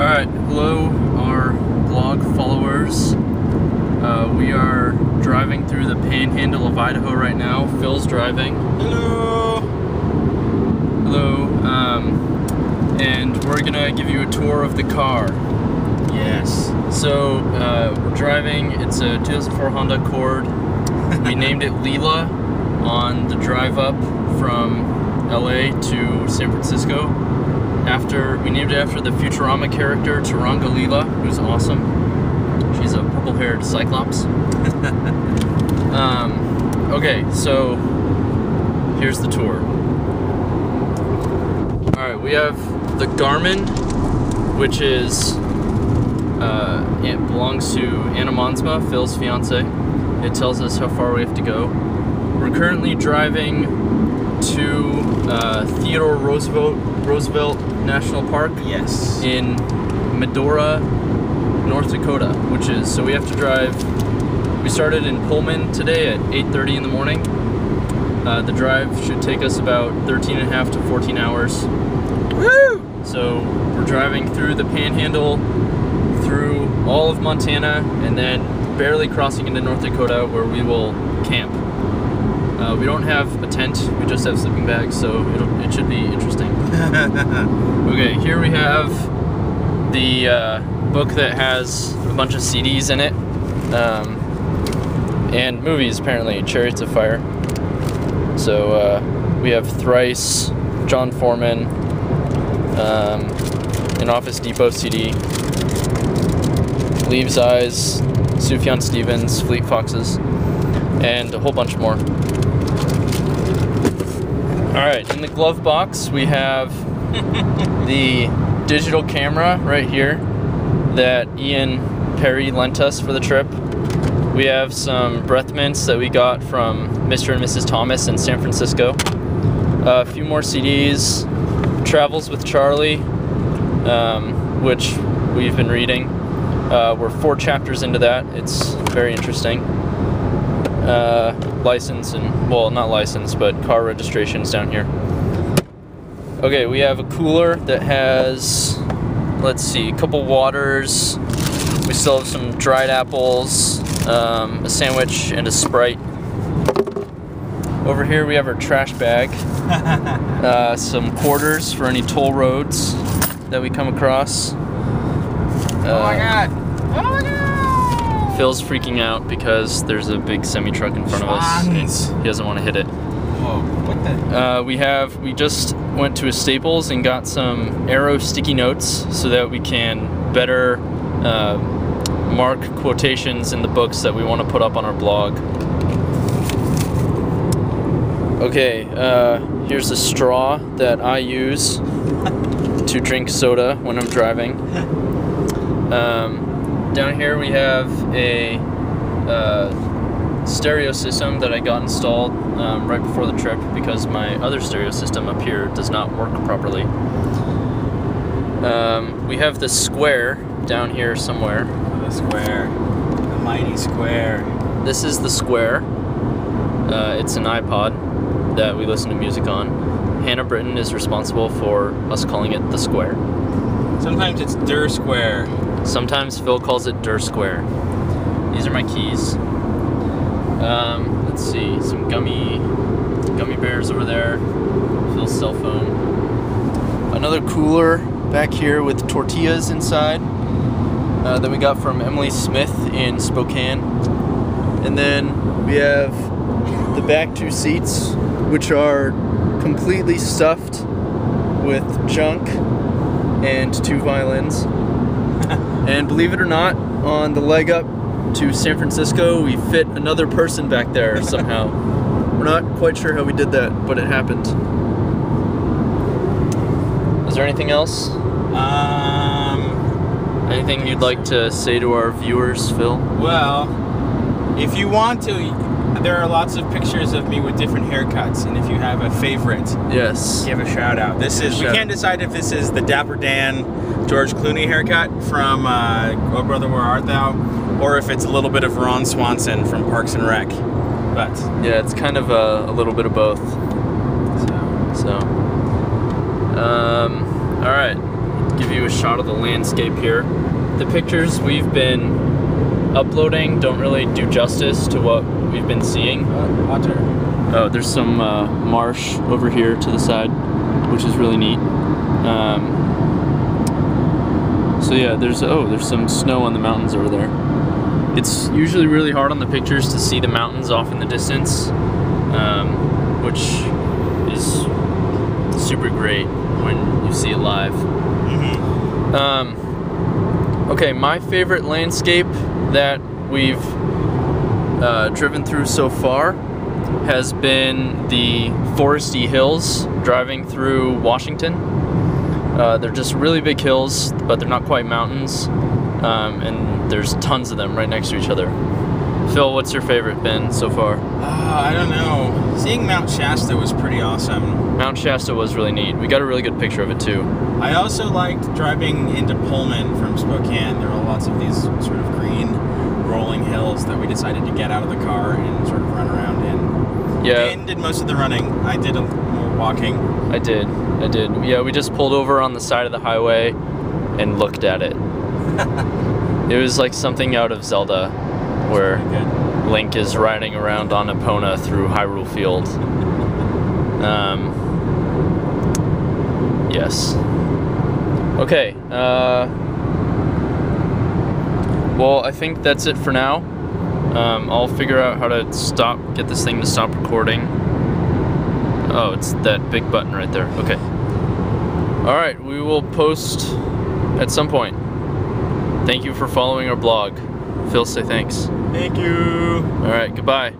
Alright, hello our blog followers. We are driving through the panhandle of Idaho right now. Phil's driving. Hello! Hello. And we're gonna give you a tour of the car. Yes. So, we're driving, it's a 2004 Honda Accord. We named it Leela on the drive up from LA to San Francisco. We named it after the Futurama character, Taranga Leela, who's awesome. She's a purple-haired cyclops. Okay, so here's the tour. Alright, we have the Garmin, which is it belongs to Anna Monsma, Phil's fiance. It tells us how far we have to go. We're currently driving to Theodore Roosevelt National Park. Yes. In Medora, North Dakota, so we have to drive. We started in Pullman today at 8:30 in the morning. The drive should take us about 13 and a half to 14 hours. Woo! So we're driving through the panhandle, through all of Montana, and then barely crossing into North Dakota where we will camp. We don't have a tent, we just have sleeping bags, so it should be interesting. Okay, here we have the book that has a bunch of CDs in it, and movies apparently, Chariots of Fire. So we have Thrice, John Foreman, an Office Depot CD, Leaves' Eyes, Sufjan Stevens, Fleet Foxes, and a whole bunch more. Alright, in the glove box we have the digital camera right here that Ian Perry lent us for the trip. We have some breath mints that we got from Mr. and Mrs. Thomas in San Francisco. A few more CDs, Travels with Charlie, which we've been reading. We're 4 chapters into that. It's very interesting. License and, well, not license, but car registrations down here. Okay, we have a cooler that has, let's see, a couple waters. We still have some dried apples, a sandwich, and a Sprite. Over here we have our trash bag. Some quarters for any toll roads that we come across. Oh my god! Oh my god! Phil's freaking out because there's a big semi-truck in front of us. He doesn't want to hit it. Whoa, what the? We just went to a Staples and got some Arrow sticky notes so that we can better mark quotations in the books that we want to put up on our blog. Okay, here's a straw that I use to drink soda when I'm driving. Down here we have a stereo system that I got installed right before the trip because my other stereo system up here does not work properly. We have the Square down here somewhere. The Square. The mighty Square. This is the Square. It's an iPod that we listen to music on. Hannah Britton is responsible for us calling it the Square. Sometimes it's Der Square. Sometimes Phil calls it Der Square. These are my keys. Let's see, some gummy bears over there. Phil's cell phone. Another cooler back here with tortillas inside that we got from Emily Smith in Spokane. And then we have the back 2 seats, which are completely stuffed with junk and 2 violins. And believe it or not, on the leg up to San Francisco, we fit another person back there somehow. We're not quite sure how we did that, but it happened. Is there anything else? Anything you'd like to say to our viewers, Phil? Well, if you want to, there are lots of pictures of me with different haircuts, and if you have a favorite, yes, give a shout out. We can't decide if this is the Dapper Dan George Clooney haircut from Oh Brother Where Art Thou, or if it's a little bit of Ron Swanson from Parks and Rec. But yeah, it's kind of a little bit of both. So all right, give you a shot of the landscape here. The pictures we've been uploading don't really do justice to what we've been seeing. Water. Oh, there's some marsh over here to the side, which is really neat. So yeah, there's some snow on the mountains over there. It's usually really hard on the pictures to see the mountains off in the distance, which is super great when you see it live. Okay, my favorite landscape that we've driven through so far has been the foresty hills driving through Washington. They're just really big hills, but they're not quite mountains, and there's tons of them right next to each other. Phil, what's your favorite been so far? I don't know. Seeing Mount Shasta was pretty awesome. Mount Shasta was really neat. We got a really good picture of it too. I also liked driving into Pullman from Spokane. There were lots of these sort of green rolling hills that we decided to get out of the car and sort of run around in. Yeah. Dan did most of the running. I did more walking. I did. Yeah, we just pulled over on the side of the highway and looked at it. It was like something out of Zelda, where Link is riding around on Epona through Hyrule Field. Yes. Okay. Well, I think that's it for now. I'll figure out how to get this thing to stop recording. Oh, it's that big button right there. Okay. Alright, we will post at some point. Thank you for following our blog. Phil, say thanks. Thank you. Alright, goodbye.